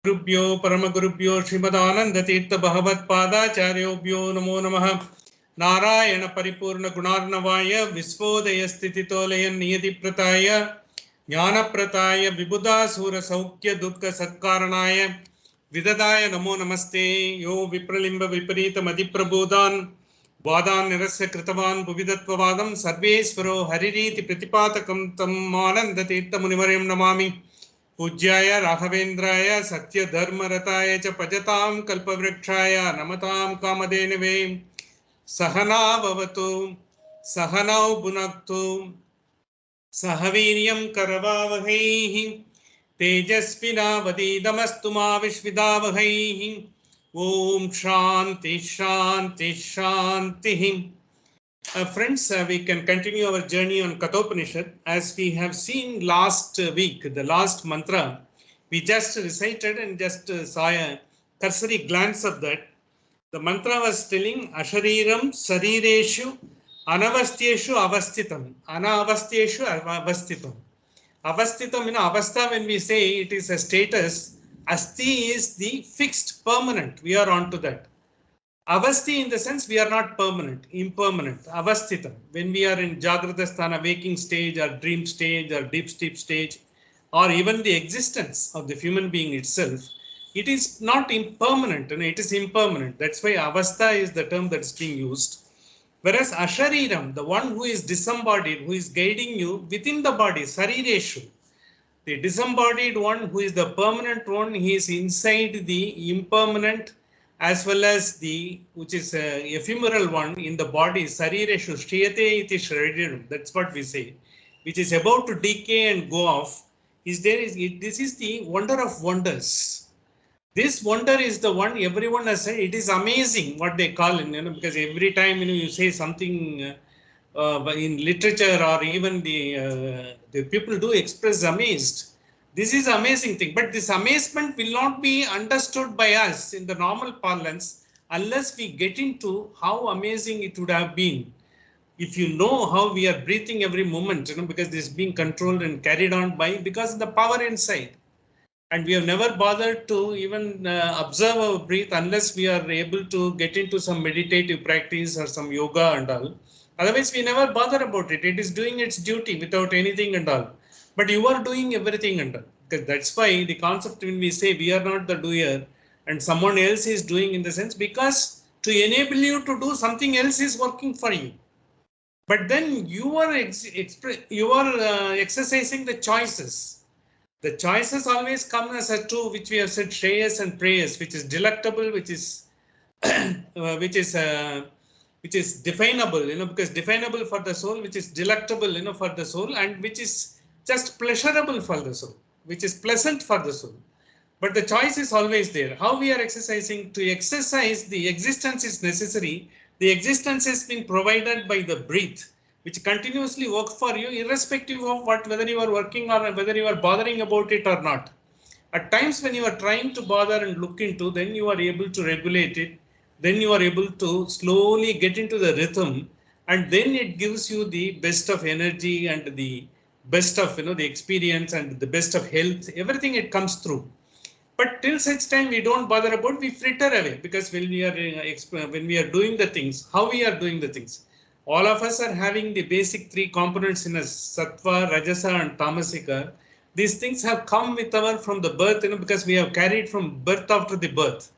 गुरुभ्यो परमगुरुभ्यो श्रीमदानंदतीर्थ भगवत्पादाचार्योभ्यो नमो नमः। नारायण परिपूर्ण गुणार्णवाय विश्वोदय स्थितितोलय नियतिप्रताय ज्ञानप्रताय विबुधासुर सौख्य दुःख सत्कारणाय विददाय नमो नमस्ते। यो विप्रलिम्ब विपरीत मदिप्रबोधान् वादान् निरस्य कृतवान् भुविदत्ववादं सर्वेश्वरो हरिरीति प्रतिपातकं तम् आनन्दतीर्थमुनिवर्यं नमामि। पूज्याय राघवेन्द्राय सत्यधर्मरताय च भजतां कल्पवृक्षाय नमतां कामधेनवे। सहना भवतु सहनौ भुनक्तु सह वीर्यं करवावहैः तेजस्विनावधीतमस्तु मा विद्विषावहैः। ॐ शान्ति शान्ति शान्तिः। Friends, we can continue our journey on Kathopanishad. As we have seen last week, the last mantra, we just recited and just saw a cursory glance of that. The mantra was telling Ashariram Sarireshu Anavastyeshu Avastitam. Anavastyeshu Avastitam. Avastitam in Avastha, when we say it is a status, Asti is the fixed, permanent. We are on to that. Avasti in the sense we are not permanent, impermanent. Avasthitam. When we are in Jagrata Sthana, waking stage or dream stage or deep sleep stage, or even the existence of the human being itself, it is not impermanent, and it is impermanent. That's why Avastha is the term that is being used. Whereas Ashariram, the one who is disembodied, who is guiding you within the body, Sarireshu, the disembodied one who is the permanent one, he is inside the impermanent as well as the which is ephemeral one in the body. Sarireshu shriyate iti shredirum. That's what we say, which is about to decay and go off. This is the wonder of wonders. This wonder is the one everyone has said. It is amazing what they call it, because every time you say something in literature or even the people do express amazed. This is amazing thing, but this amazement will not be understood by us in the normal parlance unless we get into how amazing it would have been if you know how we are breathing every moment, because this is being controlled and carried on by because of the power inside. And we have never bothered to even observe our breath unless we are able to get into some meditative practice or some yoga and all. Otherwise, we never bother about it. It is doing its duty without anything and all. But you are doing everything and all. Because that's why the concept when we say we are not the doer and someone else is doing, in the sense because to enable you to do something else is working for you. But then you are exercising the choices. The choices always come as a two, which we have said, shreyas and preyas, which is delectable, which is which is definable, because definable for the soul, which is delectable, for the soul, and which is just pleasurable for the soul, which is pleasant for the soul. But the choice is always there. How we are exercising? To exercise, the existence is necessary. The existence has been provided by the breath, which continuously works for you, irrespective of whether you are working or whether you are bothering about it or not. At times when you are trying to bother and look into, then you are able to regulate it. Then you are able to slowly get into the rhythm, and then it gives you the best of energy and the best of the experience and the best of health. Everything it comes through. But till such time we don't bother about, we fritter away, because when we are doing the things, how we are doing the things, all of us are having the basic three components in us: sattva, rajasa, and tamasika. These things have come with our from the birth, because we have carried from birth after the birth.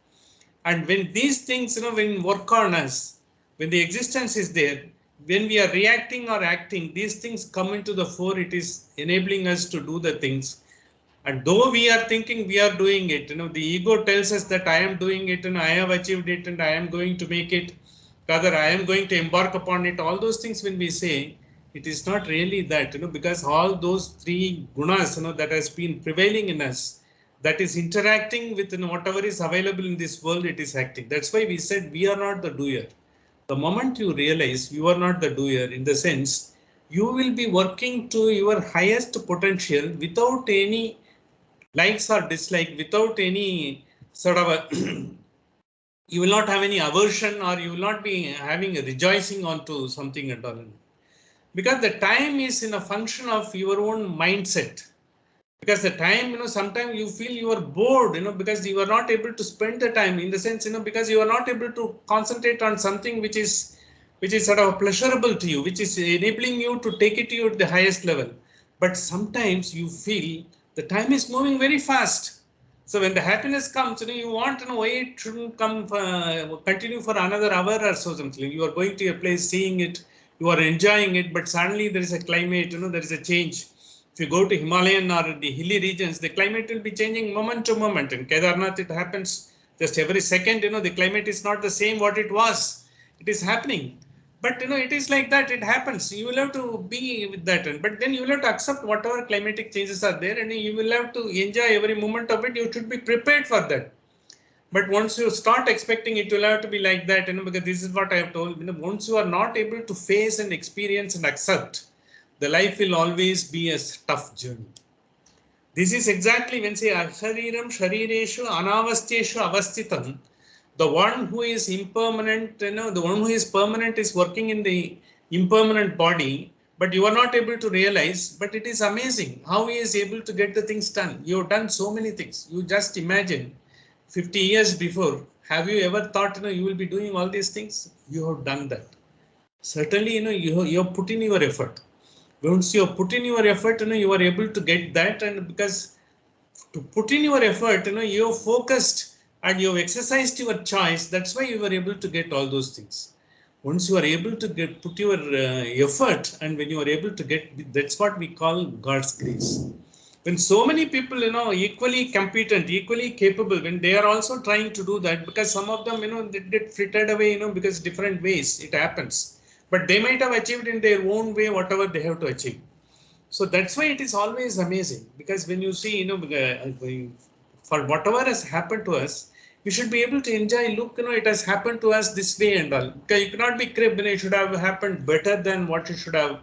And when these things, when work on us, when the existence is there, when we are reacting or acting, these things come into the fore. It is enabling us to do the things. And though we are thinking we are doing it, the ego tells us that I am doing it and I have achieved it and I am going to make it, rather I am going to embark upon it. All those things when we say, it is not really that, because all those three gunas, that has been prevailing in us, that is interacting with whatever is available in this world, it is acting. That's why we said we are not the doer. The moment you realize you are not the doer, in the sense, you will be working to your highest potential without any likes or dislike, without any sort of a you will not have any aversion, or you will not be having a rejoicing onto something at all, because the time is in a function of your own mindset. Because the time, sometimes you feel you are bored, because you are not able to spend the time, in the sense, because you are not able to concentrate on something which is sort of pleasurable to you, which is enabling you to take it to you at the highest level. But sometimes you feel the time is moving very fast. So when the happiness comes, you want to know why it shouldn't come, continue for another hour or so something. You are going to a place, seeing it, you are enjoying it, but suddenly there is a climate, there is a change. If you go to Himalayan or the hilly regions, the climate will be changing moment to moment. In Kedarnath, it happens just every second. The climate is not the same what it was. It is happening. But it is like that. It happens. You will have to be with that. But then you will have to accept whatever climatic changes are there, and you will have to enjoy every moment of it. You should be prepared for that. But once you start expecting it will have to be like that, because this is what I have told. Once you are not able to face and experience and accept, the life will always be a tough journey. This is exactly when say Ashariram Sharireshu Anavastyeshu Avastitam. The one who is impermanent, the one who is permanent is working in the impermanent body, but you are not able to realize. But it is amazing how he is able to get the things done. You have done so many things. You just imagine 50 years before, have you ever thought you will be doing all these things? You have done that. Certainly, you have put in your effort. Once you have put in your effort, you are able to get that. And because to put in your effort, you have focused and you have exercised your choice. That's why you were able to get all those things. Once you are able to put your effort, and when you are able to get, that's what we call God's grace. When so many people, equally competent, equally capable, when they are also trying to do that, because some of them, they get frittered away, because different ways it happens. But they might have achieved in their own way whatever they have to achieve. So that's why it is always amazing, because when you see, for whatever has happened to us, we should be able to enjoy, look, it has happened to us this way and all. Because you cannot be cribbed, it should have happened better than what it should have.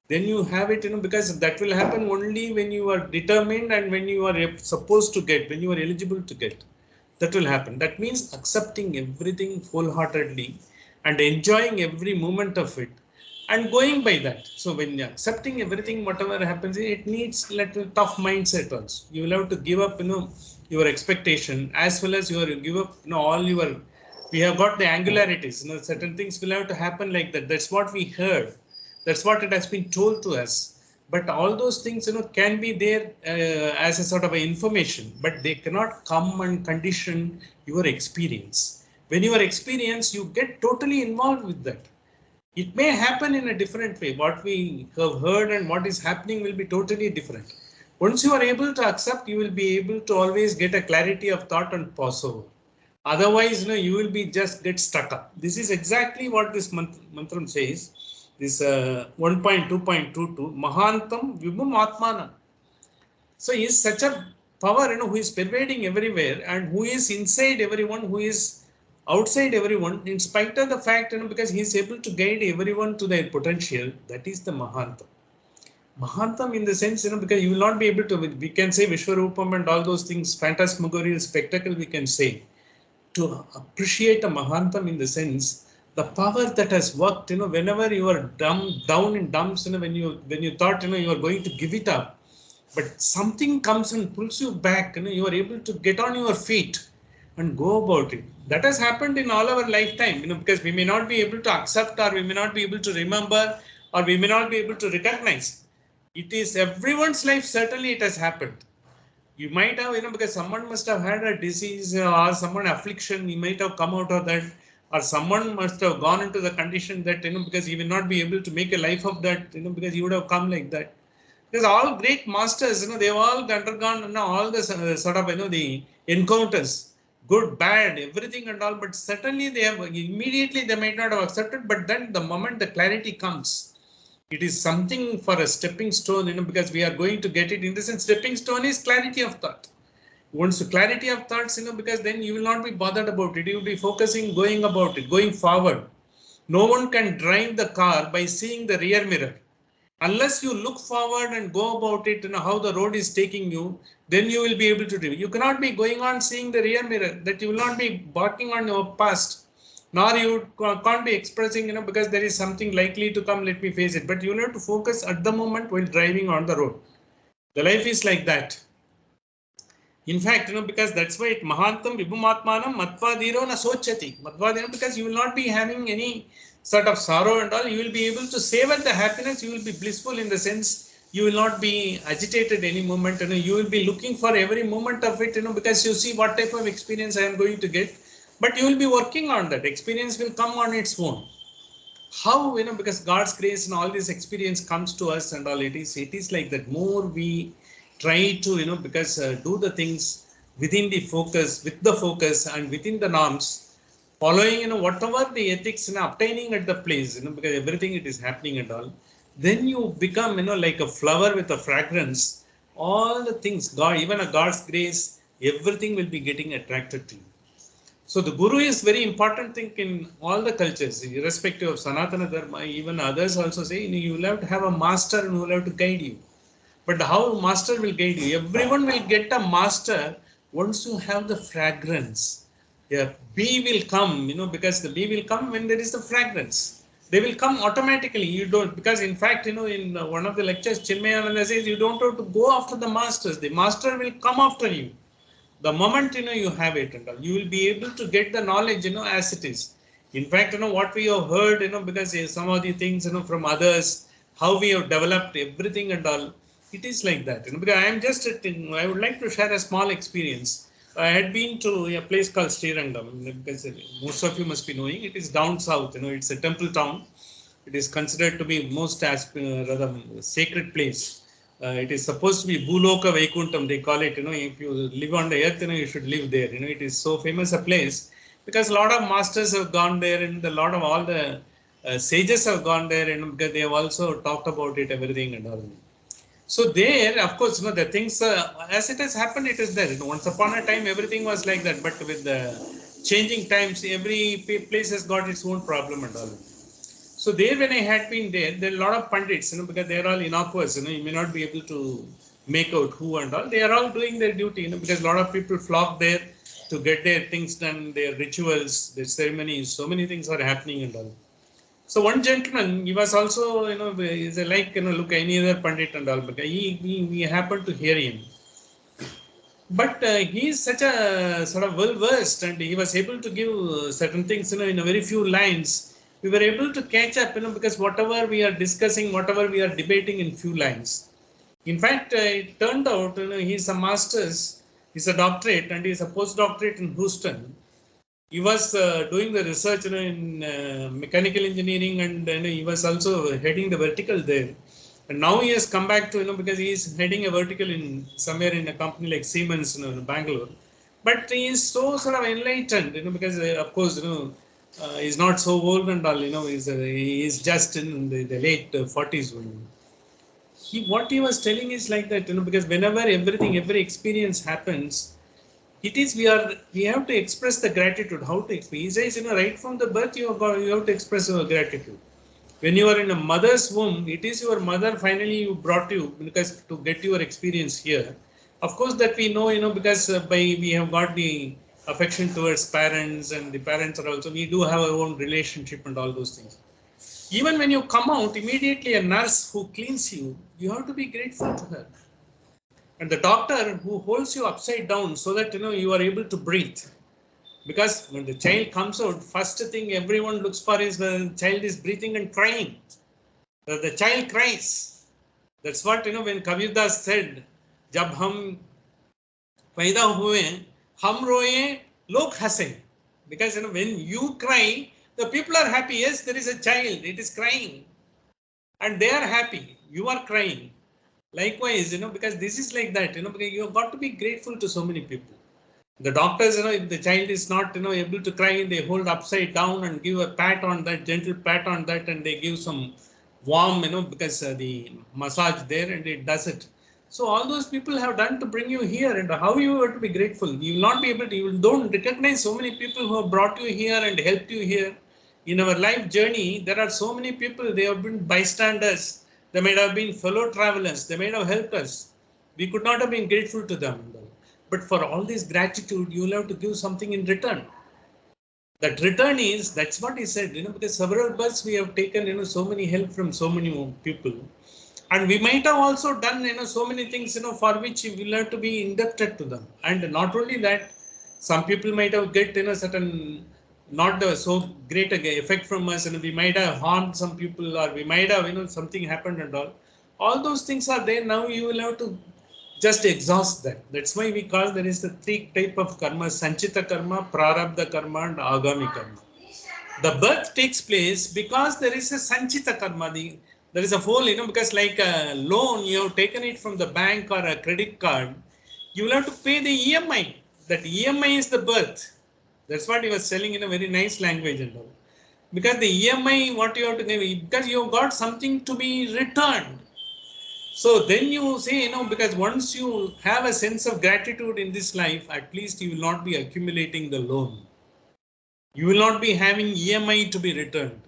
Then you have it, because that will happen only when you are determined and when you are supposed to get, when you are eligible to get. That will happen. That means accepting everything wholeheartedly and enjoying every moment of it and going by that. So when you're accepting everything, whatever happens, it needs little tough mindset also. You will have to give up, your expectation, as well as you give up, all your, we have got the angularities, certain things will have to happen like that. That's what we heard. That's what it has been told to us. But all those things, can be there as a sort of a information, but they cannot come and condition your experience. When you are experienced, you get totally involved with that. It may happen in a different way. What we have heard and what is happening will be totally different. Once you are able to accept, you will be able to always get a clarity of thought and pass over. Otherwise, you will be just get stuck up. This is exactly what this mantram says. This 1.2.22 Mahantam Vibhum Atmana. So he is such a power, who is pervading everywhere and who is inside everyone, who is outside everyone, in spite of the fact, because he is able to guide everyone to their potential. That is the Mahantam. Mahantam in the sense, because you will not be able to, we can say Vishwarupam and all those things, phantasmagorial spectacle we can say. To appreciate a Mahantam in the sense, the power that has worked, whenever you are down in dumps, when you thought, you are going to give it up, but something comes and pulls you back, you are able to get on your feet and go about it. That has happened in all our lifetime, because we may not be able to accept, or we may not be able to remember, or we may not be able to recognize. It is everyone's life, certainly it has happened. You might have, because someone must have had a disease or someone affliction, you might have come out of that, or someone must have gone into the condition that, because he will not be able to make a life of that, because he would have come like that. Because all great masters, they've all undergone, all the sort of, the encounters, good, bad, everything and all, but certainly they have, immediately they might not have accepted, but then the moment the clarity comes, it is something for a stepping stone, because we are going to get it. In the sense, stepping stone is clarity of thought. Once clarity of thoughts, because then you will not be bothered about it. You will be focusing, going about it, going forward. No one can drive the car by seeing the rear mirror. Unless you look forward and go about it, how the road is taking you, then you will be able to do it. You cannot be going on seeing the rear mirror, that you will not be barking on your past. Nor you can't be expressing, because there is something likely to come, let me face it. But you have to focus at the moment while driving on the road. The life is like that. In fact, because that's why it Mahantam Vibhumatmanam Matvadiro na Sochati. Matvadiro, because you will not be having any sort of sorrow and all. You will be able to savor the happiness. You will be blissful in the sense you will not be agitated any moment. You will be looking for every moment of it, because you see what type of experience I am going to get. But you will be working on that. Experience will come on its own. How, because God's grace and all this experience comes to us and all, it is like that. More we try to, because do the things within the focus, with the focus and within the norms, following, whatever the ethics and obtaining at the place, because everything it is happening and all, then you become, like a flower with a fragrance. All the things, God, even a God's grace, everything will be getting attracted to you. So the guru is very important thing in all the cultures, irrespective of Sanatana Dharma. Even others also say you will have to have a master and who will have to guide you. But how master will guide you? Everyone will get a master once you have the fragrance. Yeah, bee will come, because the bee will come when there is the fragrance. They will come automatically. You don't, because in fact, in one of the lectures, Chinmayananda says you don't have to go after the masters. The master will come after you. The moment you have it and all, you will be able to get the knowledge as it is. In fact, what we have heard, because some of the things from others, how we have developed everything and all, it is like that. Because I am just I would like to share a small experience. I had been to a place called Srirangam, because most of you must be knowing it is down south. It's a temple town. It is considered to be most rather sacred place. It is supposed to be Bhuloka Vaikuntham, they call it. If you live on the earth, you should live there. It is so famous a place because a lot of masters have gone there, and a lot of all the sages have gone there, and because they have also talked about it, everything and all. So there, of course, the things as it has happened, it is there. Once upon a time, everything was like that, but with the changing times, every place has got its own problem and all. So there, when I had been there are a lot of pundits, because they are all innocuous, you may not be able to make out who and all. They are all doing their duty, because a lot of people flock there to get their things done, their rituals, their ceremonies, so many things are happening and all. So one gentleman, he was also, is like, look, any other pundit and all, but we happened to hear him. But he is such a sort of well versed, and he was able to give certain things, in a very few lines. We were able to catch up, because whatever we are discussing, whatever we are debating in few lines. In fact, it turned out, he's a master's, he's a doctorate, and he's a postdoctorate in Houston. He was doing the research, in mechanical engineering, and he was also heading the vertical there. And now he has come back to, because he is heading a vertical in somewhere in a company like Siemens, in Bangalore. But he is so sort of enlightened, because of course, he's not so old and all, he is just in the late 40s. What he was telling is like that, because whenever every experience happens, it is we have to express the gratitude. How to express? He says, right from the birth you have to express your gratitude. When you are in a mother's womb, it is your mother finally you brought you, because to get your experience here. Of course, that we know, because we have got the affection towards parents, and the parents are also, we do have our own relationship and all those things. Even when you come out, immediately a nurse who cleans you, you have to be grateful to her. And the doctor who holds you upside down so that you are able to breathe. Because when the child comes out, first thing everyone looks for is the child is breathing and crying. The child cries. That's what when Kabirdas said, "Jab hum paida hue, hum roye, log hase." Because when you cry, the people are happy. Yes, there is a child. It is crying, and they are happy. You are crying. Likewise, because this is like that, because you have got to be grateful to so many people. The doctors, if the child is not, able to cry, they hold upside down and give a pat on that, gentle pat on that, and they give some warm, because the massage there, and it does it. So all those people have done to bring you here, and how you have to be grateful. You will not be able to, you don't recognize so many people who have brought you here and helped you here. In our life journey, there are so many people, they have been bystanders. They might have been fellow travelers. They might have helped us. We could not have been grateful to them. But for all this gratitude, you will have to give something in return. That return is, that's what he said, because several births we have taken, so many help from so many people. And we might have also done, so many things, for which we will have to be indebted to them. And not only that, some people might have get, certain not so great effect from us, and we might have harmed some people, or we might have, something happened and all. All those things are there. Now you will have to just exhaust that. That's why we call there is the three type of karma: sanchita karma, prarabdha karma, and agami karma. The birth takes place because there is a sanchita karma. There is a whole, because like a loan, you have taken it from the bank or a credit card, you will have to pay the EMI. That EMI is the birth. That's what he was selling in a very nice language and all. Because the EMI, what you have to give, because you have got something to be returned. So then you say, because once you have a sense of gratitude in this life, at least you will not be accumulating the loan. You will not be having EMI to be returned.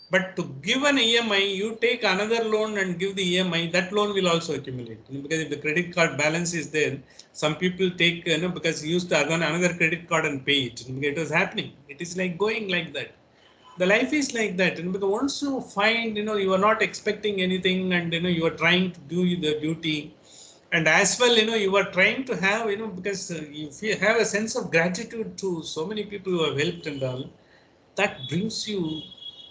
But to give an EMI, you take another loan and give the EMI, that loan will also accumulate. Because if the credit card balance is there, some people take, because you used to have another credit card and pay it. It was happening. It is like going like that. The life is like that. And because once you find, you are not expecting anything, and, you are trying to do the duty. And as well, you are trying to have, because if you have a sense of gratitude to so many people who have helped and all, that brings you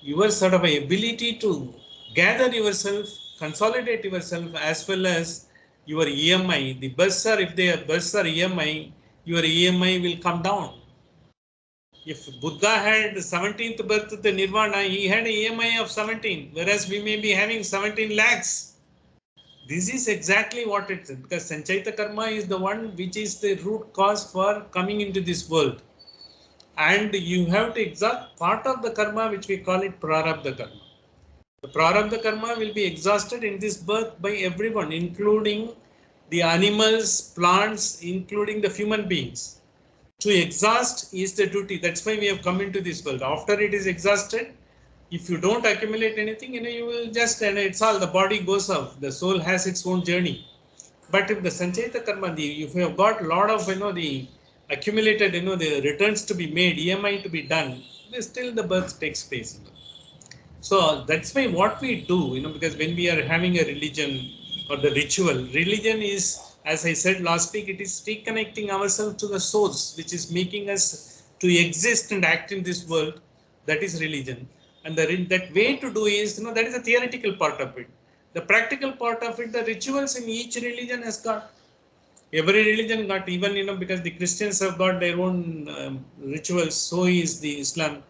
your sort of ability to gather yourself, consolidate yourself, as well as your EMI. The bursar, if they are bursar EMI, your EMI will come down. If Buddha had 17th birth, the Nirvana, he had an EMI of 17, whereas we may be having 17 lakhs. This is exactly what it is, because Sanchayita Karma is the one which is the root cause for coming into this world. And you have to exhaust part of the karma, which we call it prarabdha karma. The prarabdha karma will be exhausted in this birth by everyone, including the animals, plants, including the human beings. To exhaust is the duty. That's why we have come into this world. After it is exhausted, if you don't accumulate anything, you will just, it's all, the body goes off. The soul has its own journey. But if the sanchayita karma, if you have got a lot of, the accumulated, the returns to be made, EMI to be done, still the birth takes place. So that's why what we do, because when we are having a religion or the ritual, religion is, as I said last week, it is reconnecting ourselves to the source, which is making us to exist and act in this world. That is religion. And that way to do is, that is a theoretical part of it. The practical part of it, the rituals in each religion has got. Every religion got, even, because the Christians have got their own rituals, so is the Islam.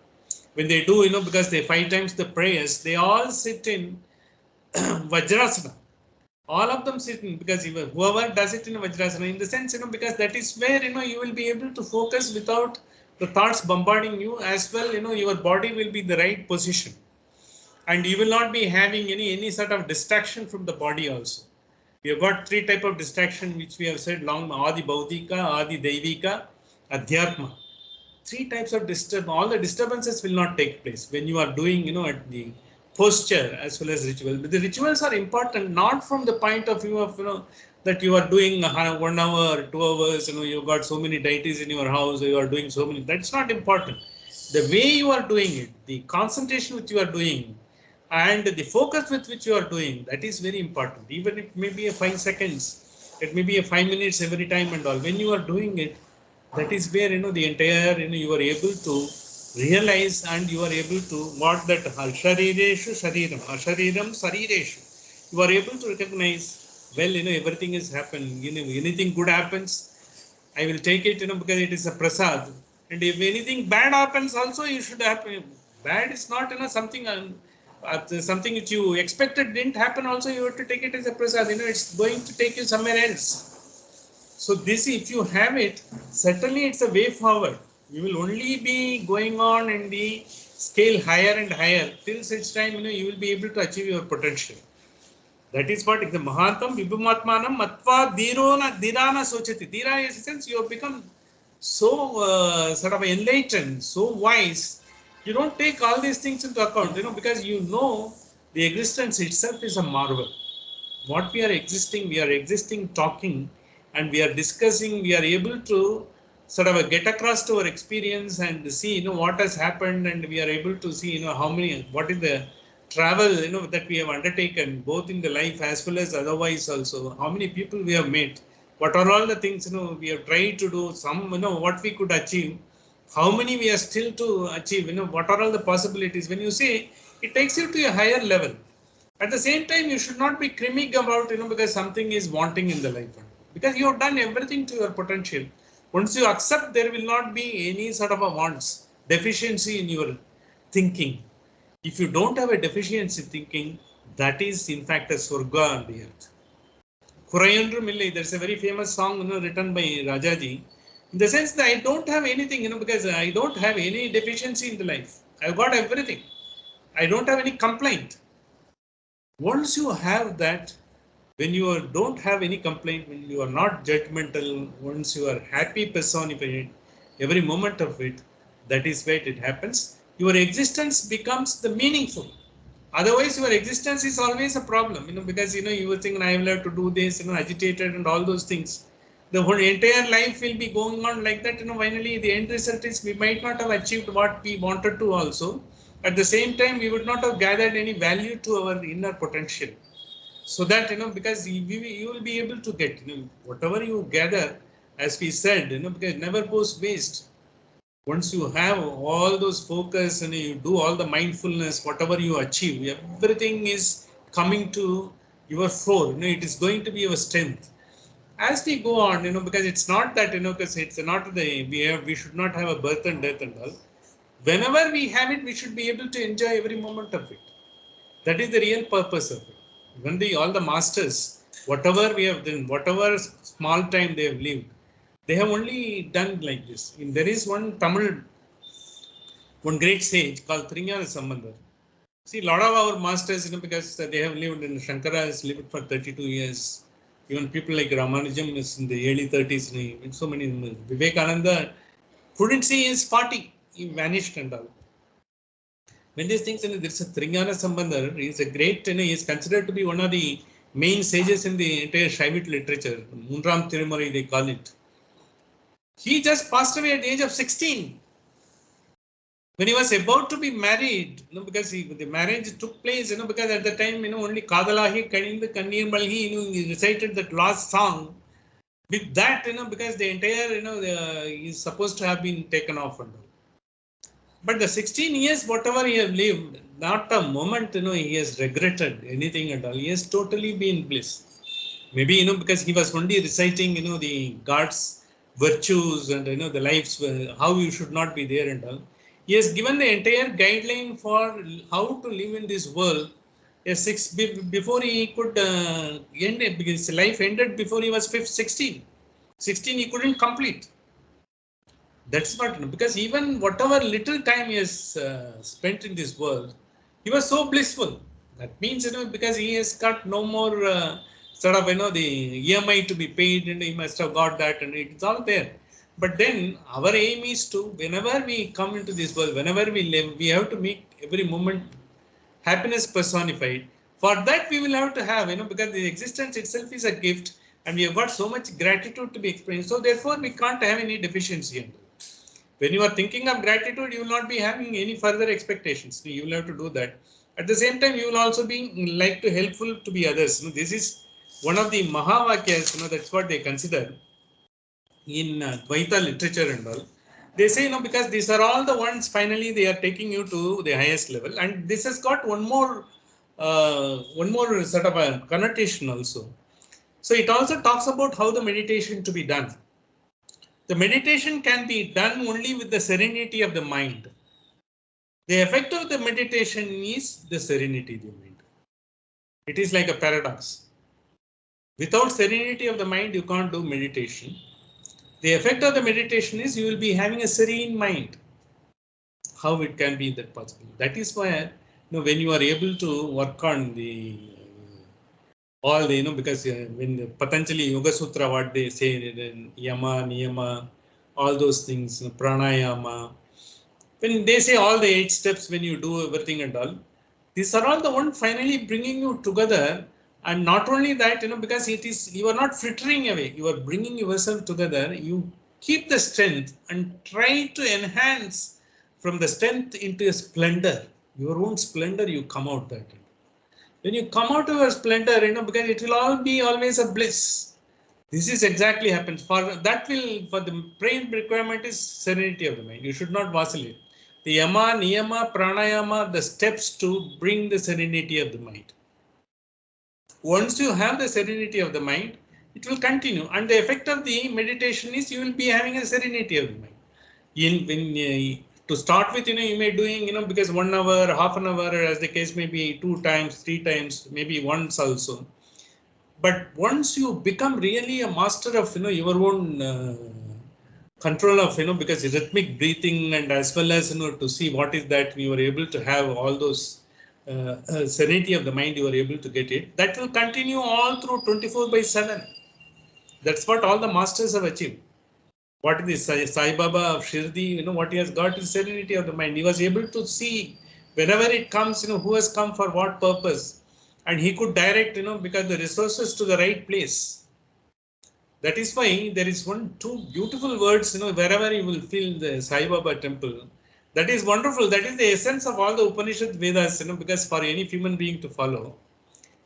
When they do, because they 5 times the prayers, they all sit in Vajrasana. All of them sit in, because even whoever does it in Vajrasana, in the sense, because that is where, you will be able to focus without the thoughts bombarding you, as well, your body will be the right position. And you will not be having any sort of distraction from the body also. We have got 3 types of distraction, which we have said long: Adi Bhaudika, Adi Daivika, Adhyatma. 3 types of disturb. All the disturbances will not take place when you are doing, at the posture as well as ritual. But the rituals are important, not from the point of view of, that you are doing 1 hour, 2 hours, you've got so many deities in your house, you are doing so many. That's not important. The way you are doing it, the concentration which you are doing, and the focus with which you are doing, that is very important. Even if it may be a 5 seconds, it may be a 5 minutes every time and all. When you are doing it, that is where, the entire, you are able to realize, and you are able to, what that Asharireshu Shariram, Ashariram Sarireshu. You are able to recognize, well, everything has happened. Anything good happens, I will take it, because it is a prasad. And if anything bad happens also, you should happen. Bad is not, something, something which you expected didn't happen also, you have to take it as a prasad. It's going to take you somewhere else. So this, if you have it, certainly it's a way forward. You will only be going on in the scale higher and higher till such time, you will be able to achieve your potential. That is what the Mahatam Vibhumatmanam Matva Dhirona Dhirana Sochati. Dhira is in the sense you have become so sort of enlightened, so wise. You don't take all these things into account, because the existence itself is a marvel. What we are existing, talking, and we are discussing, we are able to sort of get across to our experience and see, what has happened, and we are able to see, what is the travel, that we have undertaken, both in the life as well as otherwise also, how many people we have met, what are all the things, we have tried to do, some, what we could achieve, how many we are still to achieve, what are all the possibilities. When you say, it takes you to a higher level. At the same time, you should not be cribbing about, because something is wanting in the life. Because you have done everything to your potential. Once you accept, there will not be any sort of a wants, deficiency in your thinking. If you don't have a deficiency thinking, that is in fact a Surga on the earth. Kurayandru Millai, there's a very famous song written by Rajaji. In the sense that I don't have anything, because I don't have any deficiency in the life. I've got everything. I don't have any complaint. Once you have that, when you don't have any complaint, when you are not judgmental, once you are happy personified, every moment of it, that is where it happens. Your existence becomes the meaningful. Otherwise, your existence is always a problem, because you will think, I will have to do this, agitated and all those things. The whole entire life will be going on like that. Finally, the end result is we might not have achieved what we wanted to also. At the same time, we would not have gathered any value to our inner potential. So that, because you will be able to get, whatever you gather, as we said, because it never goes waste. Once you have all those focus and you do all the mindfulness, whatever you achieve, everything is coming to your fore. It is going to be your strength. As we go on, because it's not that, because it's not we should not have a birth and death and all. Whenever we have it, we should be able to enjoy every moment of it. That is the real purpose of it. When all the masters, whatever we have done, whatever small time they have lived, they have only done like this. And there is one Tamil, one great sage called N.S.Ramachandran. See, a lot of our masters, because they have lived in Shankara has lived for 32 years. Even people like Ramanujam is in the early 30s. And so many. Vivekananda couldn't see his 40. He vanished and all. When these things, there's a N.S.Ramachandran, he's a great, he is considered to be one of the main sages in the entire Shaivit literature. Mundram Tirumari, they call it. He just passed away at the age of 16. When he was about to be married, because the marriage took place, because at the time, only Kadalahi Kadindu Kannir Malhi, he recited that last song. With that, because the entire, is supposed to have been taken off and all. But the 16 years, whatever he has lived, not a moment, he has regretted anything at all. He has totally been bliss. Maybe, because he was only reciting, the God's virtues and, the lives, how you should not be there and all. He has given the entire guideline for how to live in this world. Before he could end it, because his life ended before he was 16. 16 he couldn't complete. That's what, because even whatever little time he has spent in this world, he was so blissful. That means, because he has got no more sort of, the EMI to be paid, and he must have got that, and it's all there. But then our aim is to, whenever we come into this world, whenever we live, we have to make every moment happiness personified. For that, we will have to have, because the existence itself is a gift, and we have got so much gratitude to be experienced. So therefore, we can't have any deficiency in it. When you are thinking of gratitude, you will not be having any further expectations. You will have to do that. At the same time, you will also be like to helpful to be others. This is one of the Mahavakyas, that's what they consider in Dvaita literature and all. They say, because these are all the ones, finally, they are taking you to the highest level. And this has got one more sort of a connotation also. So it also talks about how the meditation to be done. The meditation can be done only with the serenity of the mind. The effect of the meditation is the serenity of the mind. It is like a paradox. Without serenity of the mind, you can't do meditation. The effect of the meditation is you will be having a serene mind. How it can be that possible? That is why, when you are able to work on the all the, because when the Patanjali Yoga Sutra, what they say, then Yama, Niyama, all those things, Pranayama, when they say all the 8 steps, when you do everything and all, these are all the one finally bringing you together. And not only that, because it is, you are not frittering away, you are bringing yourself together, you keep the strength and try to enhance from the strength into a splendor. Your own splendor, you come out that. When you come out of your splendor, because it will all be always a bliss. This is exactly happens. For the brain requirement is serenity of the mind. You should not vacillate. The yama, niyama, pranayama, the steps to bring the serenity of the mind. Once you have the serenity of the mind, it will continue. And the effect of the meditation is you will be having a serenity of the mind. To start with, you may doing, because 1 hour, half an hour, as the case may be, 2 times, 3 times, maybe once also. But once you become really a master of, your own control of, because rhythmic breathing, and as well as, to see what is that you are able to have all those serenity of the mind, you are able to get it. That will continue all through 24/7. That's what all the masters have achieved. What is this Sai Baba of Shirdi, what he has got is serenity of the mind. He was able to see whenever it comes, who has come for what purpose. And he could direct, because the resources to the right place. That is why there is two beautiful words, wherever you will feel the Sai Baba temple. That is wonderful. That is the essence of all the Upanishad Vedas, because for any human being to follow.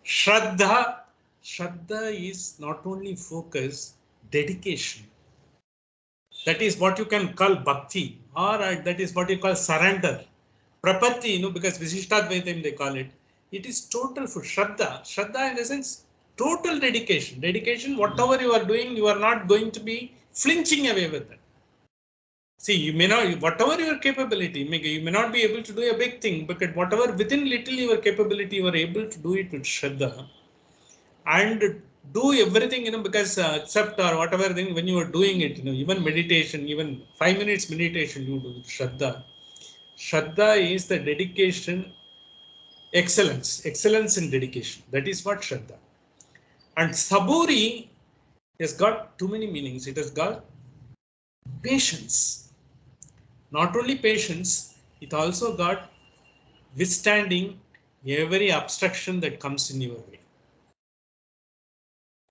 Shraddha. Shraddha is not only focus, dedication. That is what you can call bhakti, or that is what you call surrender. Prapatti, because Vishishtadvaitam they call it. It is total for Shraddha. Shraddha in the sense, total dedication. Dedication, whatever you are doing, you are not going to be flinching away with that. See, you may not, whatever your capability, you may not be able to do a big thing, but whatever within little your capability, you are able to do it with Shraddha. And do everything, because except or whatever thing, when you are doing it, even meditation, even 5 minutes meditation, you do Shraddha. Shraddha is the dedication, excellence in dedication. That is what Shraddha. And Saburi has got too many meanings. It has got patience. Not only patience, it also got withstanding every obstruction that comes in your way.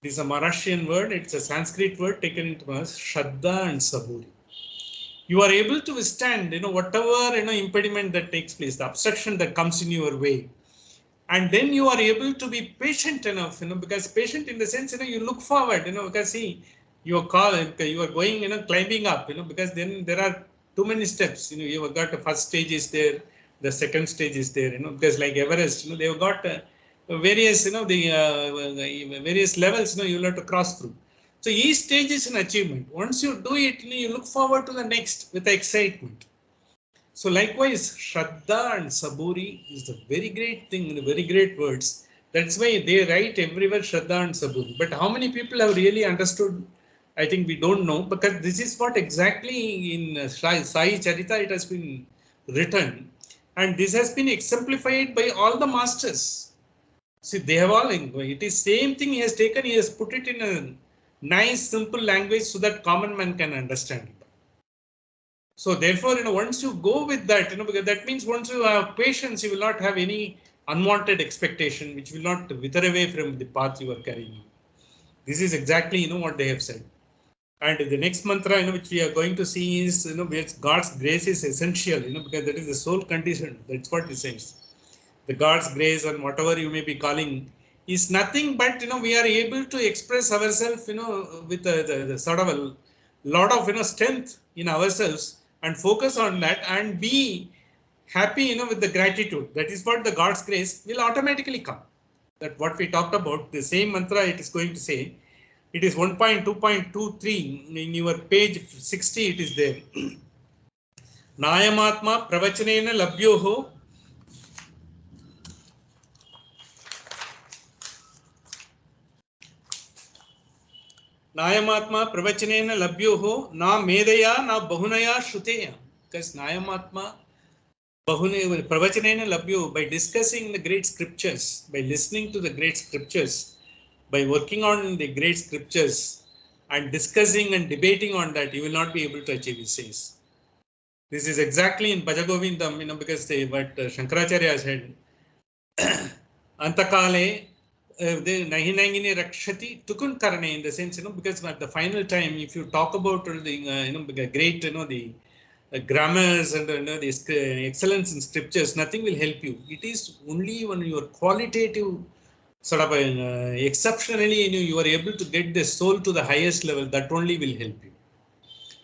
It is a Maharashtrian word, it's a Sanskrit word taken into us, Shraddha and Saburi. You are able to withstand, whatever, impediment that takes place, the obstruction that comes in your way. And then you are able to be patient enough, because patient in the sense, you look forward, because see, you are going, climbing up, because then there are too many steps, you have got the first stage is there, the second stage is there, because like Everest, they've got various, the various levels, you will have to cross through. So each stage is an achievement. Once you do it, you look forward to the next with excitement. So likewise, Shraddha and Saburi is the very great thing, the very great words. That's why they write everywhere Shraddha and Saburi. But how many people have really understood? I think we don't know, because this is what exactly in Sai Charita it has been written. And this has been exemplified by all the masters. See, they have all, it is same thing he has taken, he has put it in a nice, simple language so that common man can understand it. So therefore, once you go with that, because that means once you have patience, you will not have any unwanted expectation, which will not wither away from the path you are carrying. This is exactly, what they have said. And the next mantra, which we are going to see is, where God's grace is essential, because that is the sole condition. That's what it says. The God's grace and whatever you may be calling is nothing but, we are able to express ourselves, with the sort of a lot of, strength in ourselves and focus on that and be happy, with the gratitude. That is what the God's grace will automatically come. That what we talked about, the same mantra it is going to say. It is 1.2.23 in your page 60, it is there. Nayamatma pravachanena labhyoho Nayamatma pravachanena labhyoho na medaya na bahunaya shruteya. Because Nayamatma pravachanena labhyo, by discussing the great scriptures, by listening to the great scriptures, by working on the great scriptures and discussing and debating on that, you will not be able to achieve, he says. This is exactly in Bhajagovindam, because what Shankaracharya said, Antakale, nahi nangini rakshati tukun karne, in the sense, because at the final time, if you talk about the, great, the grammars and the excellence in scriptures, nothing will help you. It is only when you are qualitative, sort of exceptionally, you are able to get the soul to the highest level, that only will help you.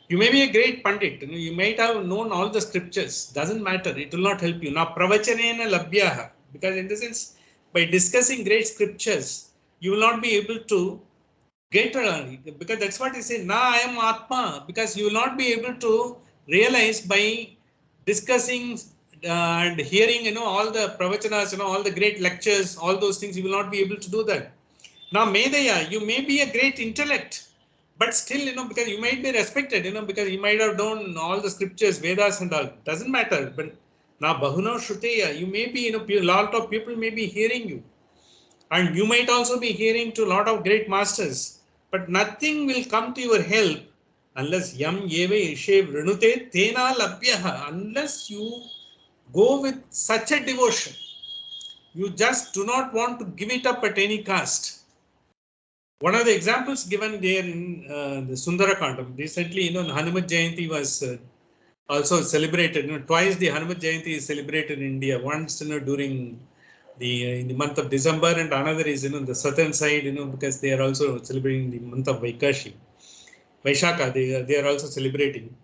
You may be a great pandit, you might have known all the scriptures, doesn't matter, it will not help you. Now, pravachanena labhyaha, because in the sense, by discussing great scriptures, you will not be able to get, because that's what he said, na I am Atma, because you will not be able to realize by discussing and hearing, all the pravachanas, all the great lectures, all those things, you will not be able to do that. Now, Medaya, you may be a great intellect, but still, because you might be respected, because you might have known all the scriptures, Vedas and all, doesn't matter. But now, Bahuna Shruteya, you may be, a lot of people may be hearing you. And you might also be hearing to a lot of great masters, but nothing will come to your help unless yam yeve ishe vrinute tena labhyaha, unless you go with such a devotion. You just do not want to give it up at any cost. One of the examples given there in the Sundarakandam, recently, Hanumat Jayanti was also celebrated. Twice the Hanumat Jayanti is celebrated in India. Once, during in the month of December, and another is in the southern side, because they are also celebrating the month of Vaishakha. They are also celebrating.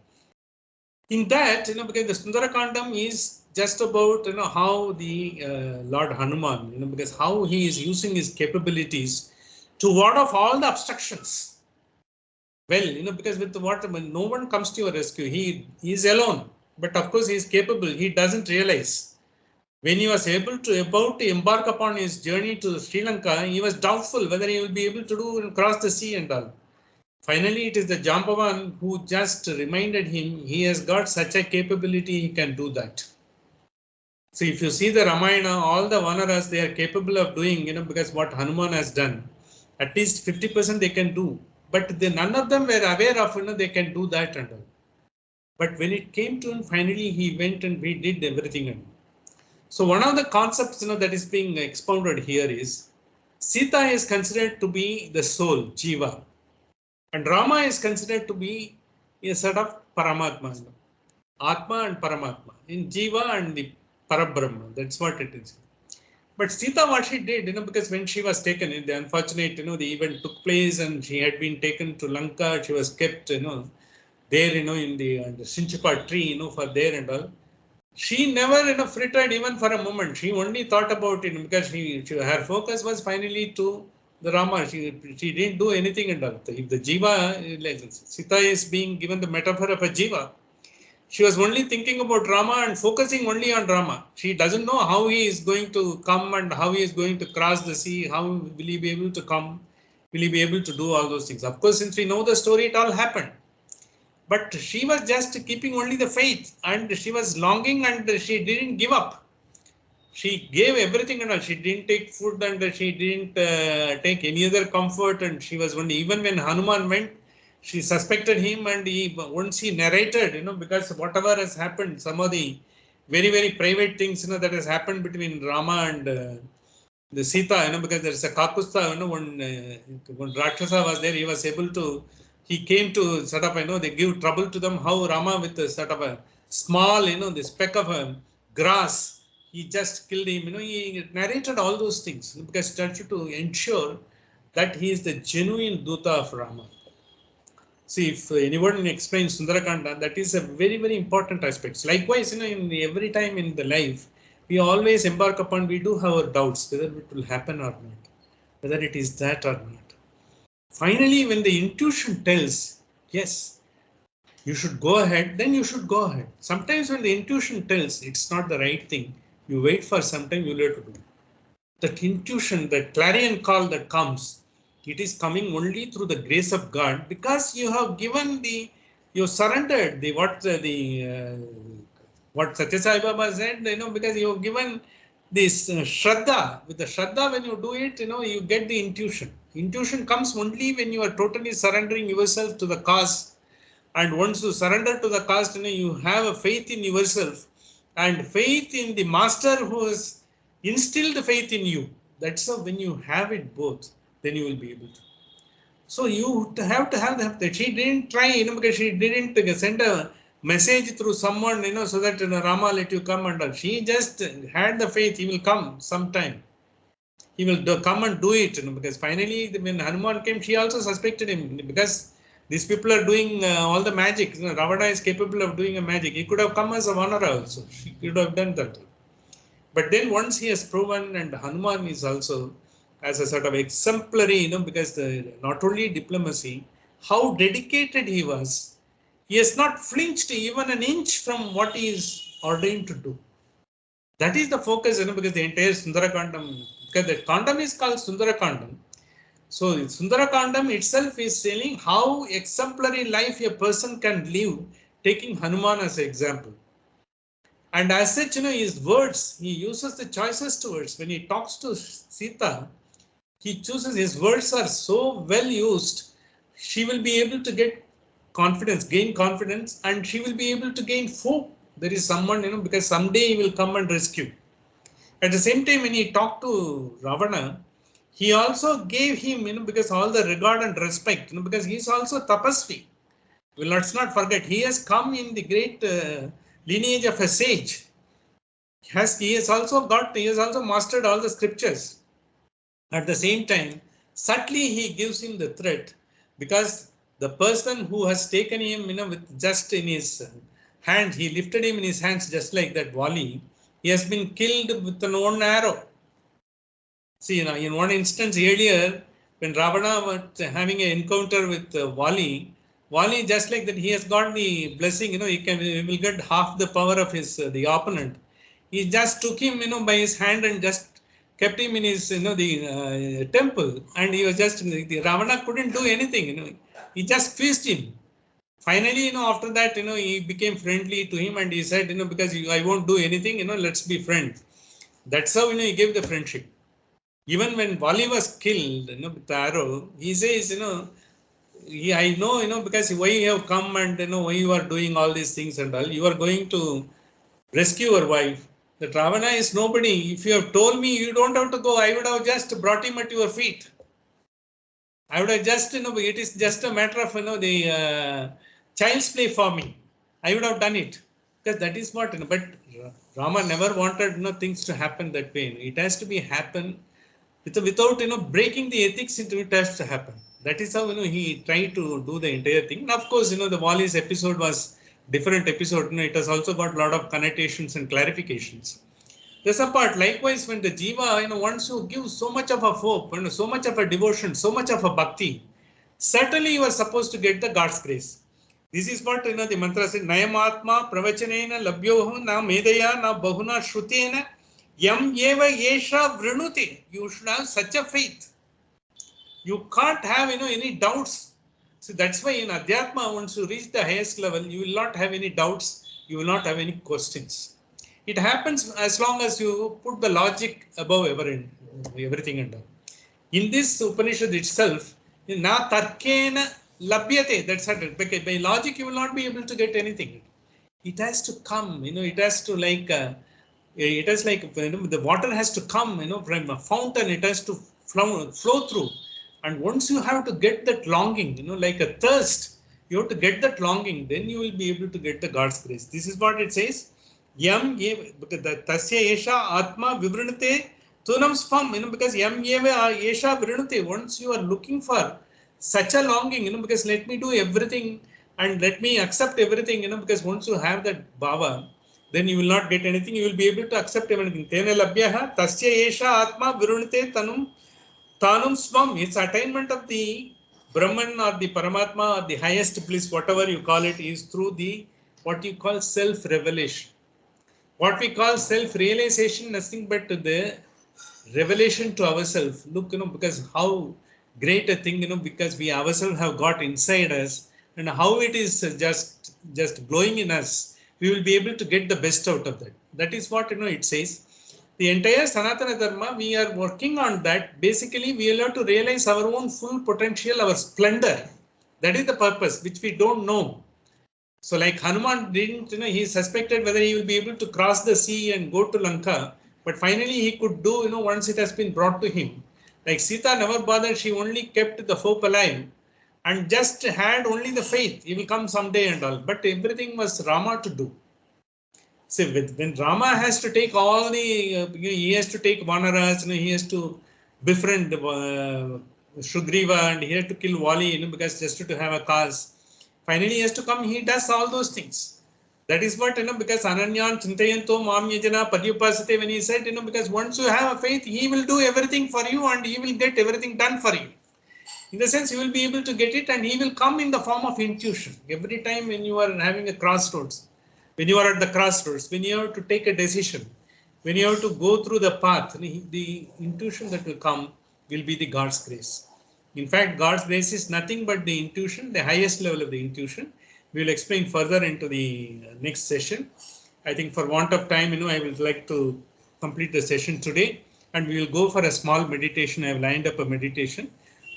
In that, because the Sundarakandam is just about how the Lord Hanuman, because how he is using his capabilities to ward off all the obstructions. Well, because with when no one comes to your rescue, he is alone. But of course, he is capable. He doesn't realize. When he was about to embark upon his journey to Sri Lanka, he was doubtful whether he will be able to cross the sea and all. Finally, it is the Jambavan who just reminded him he has got such a capability, he can do that. So if you see the Ramayana, all the Vanaras, they are capable of doing, because what Hanuman has done, at least 50% they can do. But none of them were aware of, they can do that and all. But when it came to him, finally he went and he did everything. So one of the concepts, that is being expounded here is Sita is considered to be the soul, Jiva, and Rama is considered to be a sort of Paramatma, Atma and Paramatma, in Jiva and the Parabrahma. That's what it is. But Sita, what she did, because when she was taken, the unfortunate, the event took place and she had been taken to Lanka. She was kept, there, in the Sinchapa tree, for there and all. She never, frittered even for a moment. She only thought about it because her focus was finally to the Rama. She didn't do anything and all. If the Jiva, like Sita is being given the metaphor of a Jiva, she was only thinking about Rama and focusing only on Rama. She doesn't know how he is going to come and how he is going to cross the sea. How will he be able to come? Will he be able to do all those things? Of course, since we know the story, it all happened. But she was just keeping only the faith and she was longing and she didn't give up. She gave everything and all. She didn't take food and she didn't take any other comfort. And she was only, even when Hanuman went, she suspected him and once he narrated, because whatever has happened, some of the very, very private things, that has happened between Rama and the Sita, because there's a Kakusta, when Rakshasa was there, he was able to, he came to sort of, they give trouble to them, how Rama with a sort of a small, the speck of a grass, he just killed him, he narrated all those things, because to ensure that he is the genuine Duta of Rama. See, if anyone explains Sundarakanda, that is a very, very important aspect. Likewise, in every time in the life, we always embark upon, we do have our doubts whether it will happen or not, whether it is that or not. Finally, when the intuition tells, yes, you should go ahead, then you should go ahead. Sometimes when the intuition tells it's not the right thing, you wait for some time, you'll have to do. That intuition, that clarion call that comes, it is coming only through the grace of God, because you have given you surrendered what Satya Sai Baba said, because you have given this Shraddha. With the Shraddha, when you do it, you get the intuition. Intuition comes only when you are totally surrendering yourself to the cause. And once you surrender to the cause, you have a faith in yourself and faith in the master who has instilled faith in you. That's how when you have it both, then you will be able to. So you have to have that. She didn't try, because she didn't send a message through someone, so that Rama let you come, and she just had the faith he will come sometime. He will come and do it, because finally when Hanuman came, she also suspected him, because these people are doing all the magic. Ravana is capable of doing a magic. He could have come as a Vanara also. She could have done that. But then once he has proven, and Hanuman is also as a sort of exemplary, because not only diplomacy, how dedicated he was. He has not flinched even an inch from what he is ordained to do. That is the focus, because the entire Sundarakandam, because the Kandam is called Sundarakandam. So Sundarakandam itself is telling how exemplary life a person can live, taking Hanuman as an example. And as such, his words, he uses the choicest words. When he talks to Sita, he chooses, his words are so well used, she will be able to get confidence, gain confidence, and she will be able to gain hope. There is someone, because someday he will come and rescue. At the same time, when he talked to Ravana, he also gave him, because all the regard and respect, because he is also tapasvi. Let's not forget, he has come in the great lineage of a sage. He has also mastered all the scriptures. At the same time, subtly he gives him the threat, because the person who has taken him, with just in his hand, he lifted him in his hands just like that Valli, he has been killed with an own arrow. See, in one instance earlier, when Ravana was having an encounter with Valli, just like that, he has got the blessing, he will get half the power of his the opponent. He just took him, by his hand and just kept him in his, the temple, and he was just, the Ravana couldn't do anything, he just feasted him. Finally, after that, he became friendly to him, and he said, because I won't do anything, let's be friends. That's how, he gave the friendship. Even when Valli was killed, with the arrow, he says, I know, because why you have come, and why you are doing all these things and all, you are going to rescue your wife. The Ravana is nobody. If you have told me you don't have to go, I would have just brought him at your feet. I would have just, it is just a matter of, the child's play for me. I would have done it, because that is what, but Rama never wanted, things to happen that way. It has to be happen without breaking the ethics into it has to happen. That is how he tried to do the entire thing. And of course, the Valli's episode was different episode. It has also got a lot of connotations and clarifications. This apart, likewise, when the jiva, once you give so much of a hope, so much of a devotion, so much of a bhakti, certainly you are supposed to get the God's grace. This is what the mantra says: Nayamatma pravachanena labhyoho na medaya na bahuna shrutena yam eva yesha vrinuti. You should have such a faith. You can't have any doubts. So that's why in Adhyatma, once you reach the highest level, you will not have any doubts. You will not have any questions. It happens as long as you put the logic above everything and all. In this Upanishad itself, na tarkena labhyate, that's it. By logic, you will not be able to get anything. It has to come, it has to it has the water has to come, from a fountain, it has to flow through. And once you have to get that longing, like a thirst, you have to get that longing, then you will be able to get the God's grace. This is what it says. Yam tasya esha atma vivrinate tunam spam, because yam yeva esha vrinute. Once you are looking for such a longing, because let me do everything and let me accept everything, because once you have that bhava, then you will not get anything. You will be able to accept everything. Tena labhyaha tasya esha atma vrinute tanum swam. Its attainment of the Brahman or the Paramatma or the highest bliss, whatever you call it, is through the what you call self-revelation. What we call self-realization, nothing but the revelation to ourselves. Look, because how great a thing, because we ourselves have got inside us, and how it is just glowing in us, we will be able to get the best out of that. That is what it says. The entire Sanatana Dharma, we are working on that. Basically, we will have to realize our own full potential, our splendor. That is the purpose, which we don't know. So like Hanuman didn't, he suspected whether he will be able to cross the sea and go to Lanka. But finally he could do, once it has been brought to him. Like Sita never bothered, she only kept the hope alive. and just had only the faith, he will come someday and all. But everything was Rama to do. See, when Rama has to take all the, he has to take Vanaras, he has to befriend Sugriva, and he had to kill Vali, because just to have a cause. Finally, he has to come, he does all those things. That is what, because Ananyan Chintayanto Mam Yajana Padyupasate, when he said, because once you have a faith, he will do everything for you and he will get everything done for you. In the sense, you will be able to get it, and he will come in the form of intuition. Every time when you are having a crossroads, when you are at the crossroads, when you have to take a decision, when you have to go through the path, the intuition that will come will be the God's grace. In fact, God's grace is nothing but the intuition, the highest level of the intuition. We will explain further into the next session. I think for want of time, I would like to complete the session today, and we will go for a small meditation. I have lined up a meditation.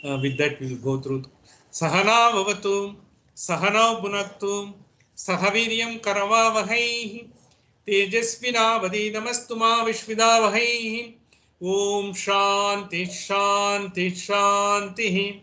With that, we will go through. Sahana Vavatu, Sahana Bunaktu, Sahaviryam Karavavahai, Tejasvina Vadidamastuma Vishvidavahai. Om Shanti Shanti Shanti.